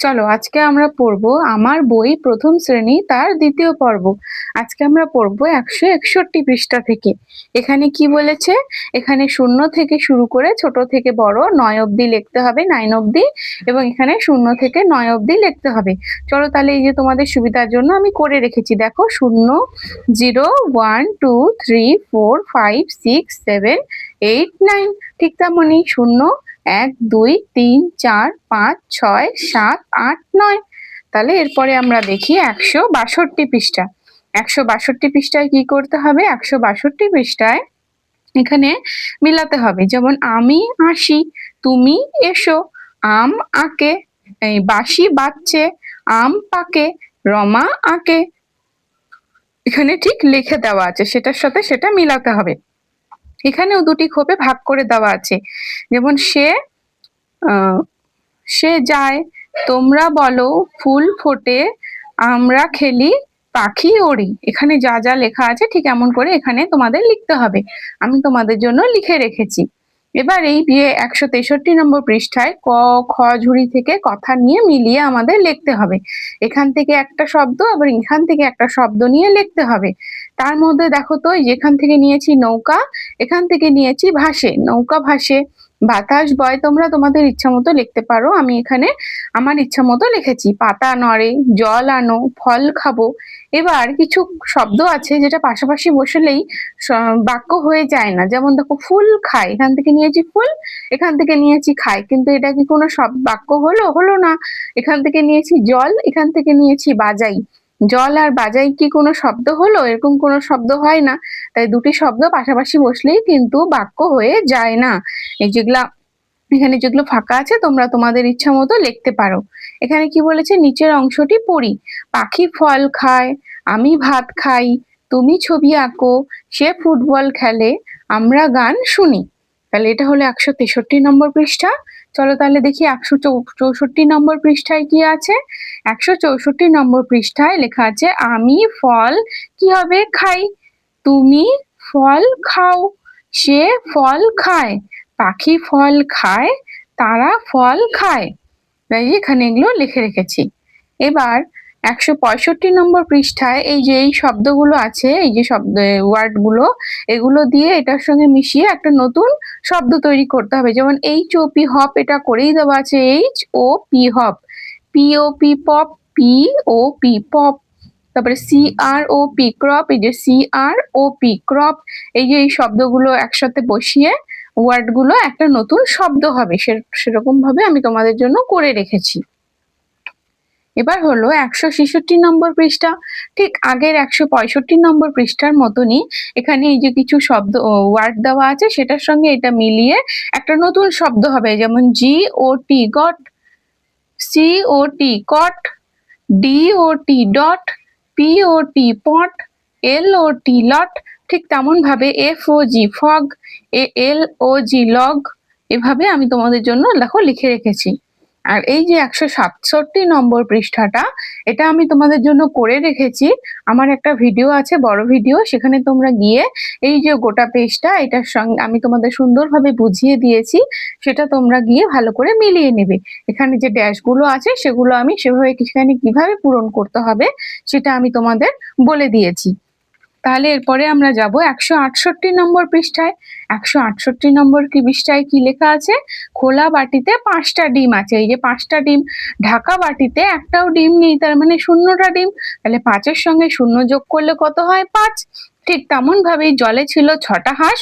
চলো আজকে আমরা পড়বো আমার বই প্রথম শ্রেণী তার দ্বিতীয় পর্ব। আজকে আমরা পড়বো 161 পৃষ্ঠা থেকে। এখানে কি বলেছে? এখানে 0 থেকে শুরু করে ছোট থেকে বড় 9 অব্দি লিখতে হবে, 9 অব্দি, এবং এখানে 0 থেকে 9 অব্দি লিখতে হবে। চলো তাহলে এই যে তোমাদের সুবিধার জন্য আমি করে রেখেছি, দেখো 0 0 1 2 3 4 5 6 7 8 9, ঠিক তেমনই 0 1 2 3 4 5 6 7 8 9। তাহলে এরপরে আমরা দেখি 162 পৃষ্ঠা। 162 পৃষ্ঠায় কি করতে হবে? 162 পৃষ্ঠায় এখানে মিলাতে হবে, যেমন আমি আসি, তুমি এসো, আম আঁকে, বাঁশি বাজছে, আম পাকে, রমা আঁকে। এখানে ঠিক লিখে দেওয়া আছে, সেটার সাথে সেটা মিলাতে হবে। এখানেও দুটি খোপে ভাগ করে দেওয়া আছে, যেমন সে যায়, তোমরা বলো ফুল ফোটে, আমরা খেলি, পাখি ওড়ি। এখানে যা যা লেখা আছে ঠিক এমন করে এখানে তোমাদের লিখতে হবে। আমি তোমাদের জন্য লিখে রেখেছি। এবার এই 163 নম্বর পৃষ্ঠায় ক খ ঝুড়ি থেকে কথা নিয়ে মিলিয়ে আমাদের লিখতে হবে। এখান থেকে একটা শব্দ, আবার এখান থেকে একটা শব্দ নিয়ে লিখতে হবে। তার মধ্যে দেখো তো, যেখান থেকে নিয়েছি নৌকা, এখান থেকে নিয়েছি ভাসে, নৌকা ভাসে, বাতাস বয়। তোমরা তোমাদের ইচ্ছা মতো লিখতে পারো, আমি এখানে আমার ইচ্ছা মতো লিখেছি। পাতা নড়ে, জল আনো, ফল খাবো। এবার কিছু শব্দ আছে যেটা পাশাপাশি বসলেই বাক্য হয়ে যায় না, যেমন দেখো ফুল খায়, এখান থেকে নিয়েছি ফুল, এখান থেকে নিয়েছি খায়, কিন্তু এটা কি কোনো বাক্য হলো? হলো না। এখান থেকে নিয়েছি জল, এখান থেকে নিয়েছি বাজাই, জল আর বাজাই কি কোনো শব্দ হলো? এরকম কোনো শব্দ হয় না। তাই দুটি শব্দ পাশাপাশি বসলেই কিন্তু বাক্য হয়ে যায় না। এই এখানে যেগুলো ফাঁকা আছে তোমরা তোমাদের ইচ্ছা মতো লিখতে পারো। এখানে কি বলেছে? নিচের অংশটি পড়ি। পাখি ফল খায়, আমি ভাত খাই, তুমি ছবি আঁকো, সে ফুটবল খেলে, আমরা গান শুনি। তাহলে এটা হলো 163 নম্বর পৃষ্ঠা। চলো তাহলে দেখি 164 নম্বর পৃষ্ঠায় কি আছে। 164 নম্বর পৃষ্ঠায় লেখা আছে আমি ফল কি হবে? খাই, তুমি ফল খাও, সে ফল খায়, পাখি ফল খায়, তারা ফল খায়। তাই এখানে এগুলো লিখে রেখেছি। এবার 165 নম্বর পৃষ্ঠায় এই যে এই শব্দগুলো আছে, এই যে শব্দ ওয়ার্ড গুলো, এগুলো দিয়ে এটার সঙ্গে মিশিয়ে একটা নতুন শব্দ তৈরি করতে হবে। যেমন HOP হপ, এটা করেই দেওয়া আছে, HOP hop, POP pop, POP pop. তারপরে CROP ক্রপ, এই যে CROP ক্রপ। এই যে এই শব্দগুলো একসাথে বসিয়ে ওয়ার্ড গুলো একটা নতুন শব্দ হবে, সেরকম ভাবে আমি তোমাদের জন্য করে রেখেছি। এবার হলো 166 নম্বর পৃষ্ঠা। ঠিক আগের 165 নম্বর পৃষ্ঠার মতনই এখানে এই যে কিছু শব্দ ওয়ার্ড দেওয়া আছে, সেটার সঙ্গে এটা মিলিয়ে একটা নতুন শব্দ হবে, যেমন GOT গট, COT কট, DOT ডট, POT পট, LOT লট। ঠিক তেমন ভাবে FOG ফগ, LOG লগ। এভাবে আমি তোমাদের জন্য দেখো লিখে রেখেছি। আর এই যে 167 নম্বর পৃষ্ঠাটা, এটা আমি তোমাদের জন্য করে রেখেছি। আমার একটা ভিডিও আছে, বড় ভিডিও, সেখানে তোমরা গিয়ে এই যে গোটা পেজটা, এটার সঙ্গে আমি তোমাদের সুন্দরভাবে বুঝিয়ে দিয়েছি, সেটা তোমরা গিয়ে ভালো করে মিলিয়ে নেবে। এখানে যে ড্যাশগুলো আছে সেগুলো আমি সেভাবে সেখানে কিভাবে পূরণ করতে হবে সেটা আমি তোমাদের বলে দিয়েছি। তাহলে এরপরে আমরা যাব 168 নম্বর পৃষ্ঠায়। 168 নম্বর পৃষ্ঠায় কি লেখা আছে? খোলা বাটিতে 5টা ডিম আছে। এই যে 5টা ডিম, ঢাকা বাটিতে একটাও ডিম নেই, তার মানে 0টা ডিম। তাহলে 5-এর সঙ্গে 0 যোগ করলে কত হয়? 5। ঠিক তেমন ভাবেই জলে ছিল 6টা হাঁস,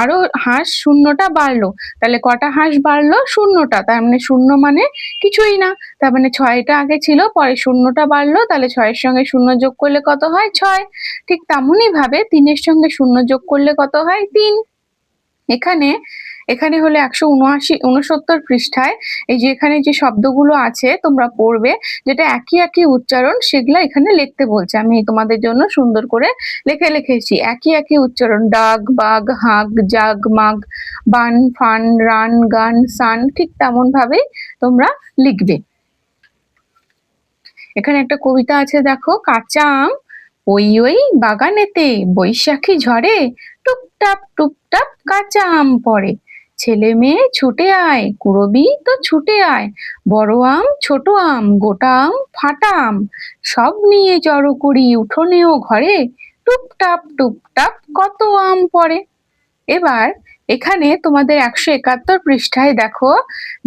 আরো হাঁস 0টা বাড়লো, তাহলে কটা হাঁস বাড়লো? 0টা। তার মানে 0 মানে কিছুই না, তার মানে 6টা আগে ছিল, পরে 0টা বাড়লো, তাহলে 6-এর সঙ্গে 0 যোগ করলে কত হয়? 6। ঠিক তেমনই ভাবে 3-এর সঙ্গে 0 যোগ করলে কত হয়? 3। এখানে এখানে হলো 169 পৃষ্ঠায় এই যে এখানে যে শব্দগুলো আছে তোমরা পড়বে, যেটা একই একই উচ্চারণ, সেগুলো এখানে লিখতে বলছে। আমি তোমাদের জন্য সুন্দর করে লিখে লিখেছি, একই একই উচ্চারণ, ডাগ, বাগ, হাগ, জাগ, মাগ, বান, ফান, রান, গান, সান। ঠিক তেমন ভাবেই তোমরা লিখবে। এখানে একটা কবিতা আছে দেখো, কাঁচা আম ওই ওই বাগানেতে, বৈশাখী ঝড়ে টুপটাপ টুপটাপ কাঁচা আম পড়ে, ছেলে মেয়ে ছুটে আয়, কুরবি তো ছুটে আয়, বড় আম ছোট আম গোটা আম ফাটা আম, সব নিয়ে জড়ো করি উঠোনে ও ঘরে, টুপটাপ টুপটাপ কত আম পড়ে। এবার এখানে তোমাদের 171 পৃষ্ঠায় দেখো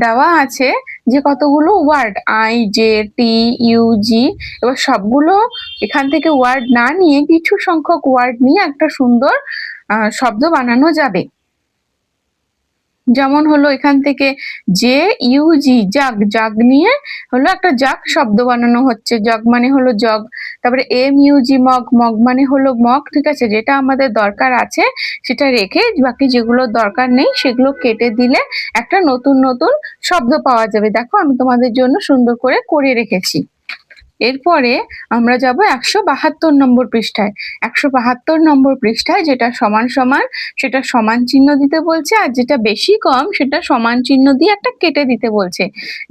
দেওয়া আছে যে কতগুলো word, I J T U G. এবার সবগুলো এখান থেকে ওয়ার্ড না নিয়ে কিছু সংখ্যক ওয়ার্ড নিয়ে একটা সুন্দর শব্দ বানানো যাবে। যেমন হলো এখান থেকে জে ইউ জি, জাগ, জাগ নিয়ে হলো একটা জাগ শব্দ বানানো হচ্ছে। জগ মানে হলো জগ। তারপরে M U G, mug, mug মানে হলো মগ। ঠিক আছে, যেটা আমাদের দরকার আছে সেটা রেখে বাকি যেগুলো দরকার নেই সেগুলো কেটে দিলে একটা নতুন নতুন শব্দ পাওয়া যাবে। দেখো আমি তোমাদের জন্য সুন্দর করে রেখেছি। এরপরে আমরা যাব 172 নম্বর পৃষ্ঠায়। 172 নম্বর পৃষ্ঠায় যেটা সমান সমান সেটা সমান চিহ্ন দিতে বলছে, আর যেটা বেশি কম সেটা সমান চিহ্ন দিয়ে একটা কেটে দিতে বলছে।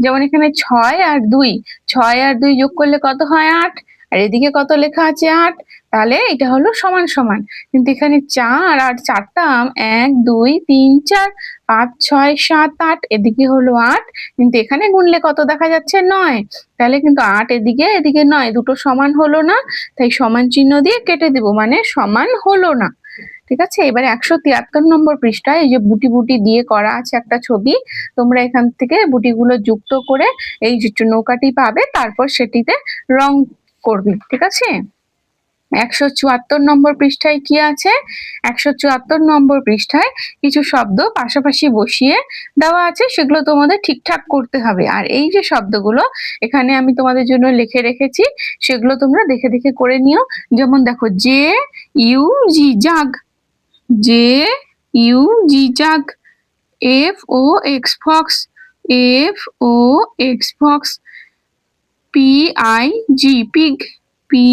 যেমন এখানে 6 আর 2, 6 আর 2 যোগ করলে কত হয় 8, আর এদিকে কত লেখা আছে 8, তাহলে এটা হলো সমান সমান। কিন্তু এখানে 4 আর 4টা আম 1 2 3 4 5 6 7 8, এদিকে হলো 8, কিন্তু এখানে গুনলে কত দেখা যাচ্ছে 9, তাহলে কিন্তু 8 এদিকে এদিকে 9, দুটো সমান হলো না, তাই সমান চিহ্ন দিয়ে কেটে দিব, মানে সমান হলো না। ঠিক আছে, এবারে 173 নম্বর পৃষ্ঠায় এই যে বুটি বুটি দিয়ে করা আছে একটা ছবি, তোমরা এখান থেকে বুটিগুলো যুক্ত করে এই যে নৌকাটি পাবে, তারপর সেটিতে রং করবে। ঠিক আছে, 174 নম্বর পৃষ্ঠায় কি আছে? 174 নম্বর পৃষ্ঠায় কিছু শব্দ পাশাপাশি বসিয়ে দেওয়া আছে, সেগুলো তোমাদের ঠিকঠাক করতে হবে। আর এই যে শব্দগুলো এখানে আমি তোমাদের জন্য লিখে রেখেছি, সেগুলো তোমরা দেখে দেখে করে নিও। যেমন দেখো J U G, jug, J U G, jug. F O X, fox, F O X, fox. P I G, pig, P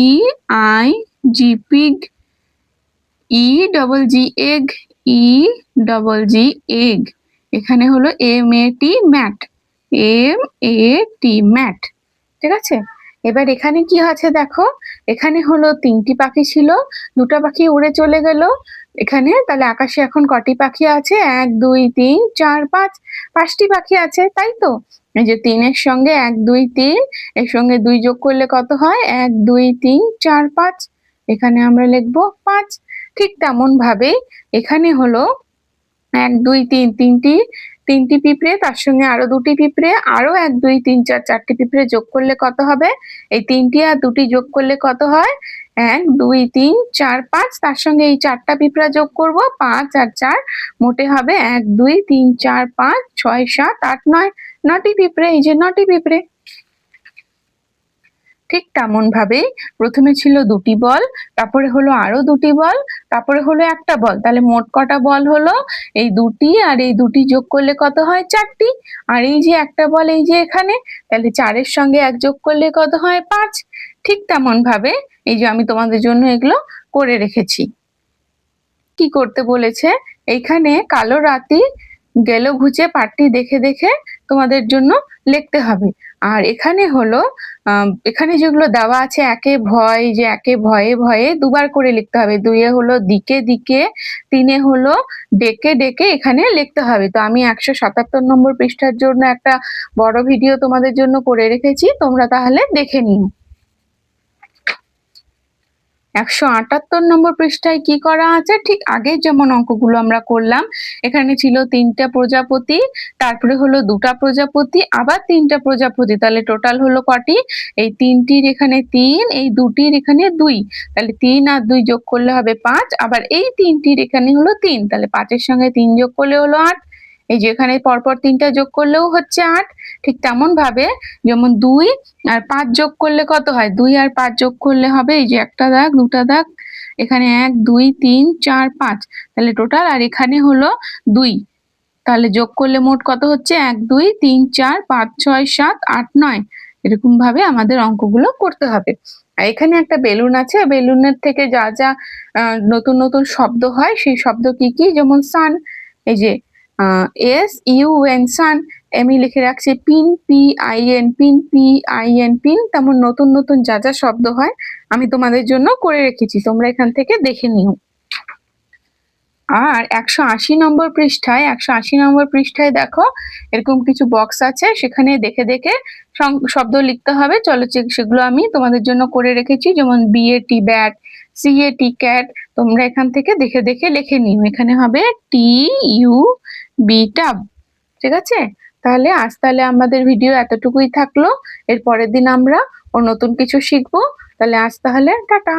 I G, pig. E double G, egg, E double G, egg. এখানে হলো M A T, mat, M A T, mat. ঠিক আছে, এবার এখানে কি আছে দেখো, এখানে হলো 3টি পাখি ছিল, 2টা পাখি উড়ে চলে গেল এখানে। তাহলে আকাশে এখন কটি পাখি আছে? 1 2 3 4 5, 5টি পাখি আছে, তাই তো? এই যে 3 এর সঙ্গে 1 2 3, এর সঙ্গে 2 যোগ করলে কত হয়? 1 2 3 4 5, এখানে আমরা লিখবো 5। ঠিক তেমন ভাবেই এখানে হলো 1 2 3, তিনটি পিঁপড়ে, তার সঙ্গে আরো 2টি পিঁপড়ে, আরো 1 2 3 4, 4টি পিঁপড়ে যোগ করলে কত হবে? এই 3টি আর 2টি যোগ করলে কত হয়? 1 2 3 4 5, তার সঙ্গে এই 4টা পিঁপড়া যোগ করব, 5 আর 4 মোটে হবে 1 2 3 4 5 6 7 8 9, 9টি পিঁপড়ে, এই যে 9টি পিঁপড়ে। ঠিক তেমন ভাবেই প্রথমে ছিল 2টি বল, তারপরে হলো আরো 2টি বল, তারপরে হলো একটা বল, তাহলে মোট কটা বল হলো? এই 2টি আর এই 2টি যোগ করলে কত হয়? 4টি। আর এই যে একটা বল এই যে এখানে, তাহলে 4-এর সঙ্গে 1 যোগ করলে কত হয়? 5। ঠিক তেমন ভাবে এই যে আমি তোমাদের জন্য এগুলো করে রেখেছি। কি করতে বলেছে? এইখানে কালো রাতি গেল ঘুচে পাঠটি দেখে দেখে তোমাদের জন্য লিখতে হবে। আর এখানে হলো এখানে যেগুলো দেওয়া আছে, একে ভয়, যে একে ভয়ে ভয়ে দুবার করে লিখতে হবে, 2-এ হলো দিকে দিকে, 3-এ হলো ডেকে ডেকে এখানে লিখতে হবে। তো আমি 177 নম্বর পৃষ্ঠার জন্য একটা বড় ভিডিও তোমাদের জন্য করে রেখেছি, তোমরা তাহলে দেখে নিও। 178 নম্বর পৃষ্ঠায় কি করা আছে? ঠিক আগে যেমন অঙ্কগুলো আমরা করলাম, এখানে ছিল 3টা প্রজাপতি, তারপরে হলো 2টা প্রজাপতি, আবার 3টা প্রজাপতি, তাহলে টোটাল হলো কটি? এই 3টির এখানে 3, এই 2টির এখানে 2, তাহলে 3 আর 2 যোগ করলে হবে 5, আবার এই 3টির এখানে হলো 3, তাহলে 5-এর সঙ্গে 3 যোগ করলে হলো 8, এই যে এখানে পরপর 3টা যোগ করলেও হচ্ছে 8। ঠিক তেমন ভাবে যেমন 2 আর 5 যোগ করলে কত হয়? 2 আর 5 যোগ করলে হবে এই যে একটা দাগ, দুটা দাগ, এখানে 1 2 3 4 5, তাহলে টোটাল, আর এখানে হলো 2, তাহলে যোগ করলে মোট কত হচ্ছে? 1 2 3 4 5 6 7 8 9, এরকম ভাবে আমাদের অঙ্কগুলো করতে হবে। আর এখানে একটা বেলুন আছে, বেলুনের থেকে যা যা নতুন নতুন শব্দ হয় সেই শব্দ কি কি? যেমন সান, এই যে SUN, সান। আমি লিখে রাখছি pin, PIN, pin, PIN, pin. তেমন নতুন নতুন যা যা শব্দ হয় আমি তোমাদের জন্য করে রেখেছি, তোমরা এখান থেকে দেখে নিও। আর 180 নম্বর পৃষ্ঠায় 180 নম্বর পৃষ্ঠায় দেখো এরকম কিছু বক্স আছে, সেখানে দেখে দেখে শব্দ লিখতে হবে। চলো সেগুলো আমি তোমাদের জন্য করে রেখেছি, যেমন BAT ব্যাট, CAT ক্যাট। তোমরা এখান থেকে দেখে দেখে লিখে নিও। এখানে হবে TUB টাব। ঠিক আছে, তাহলে আমাদের ভিডিও এতটুকুই থাকলো। এর পরের দিন আমরা নতুন কিছু শিখবো। তাহলে আজ তাহলে টাটা।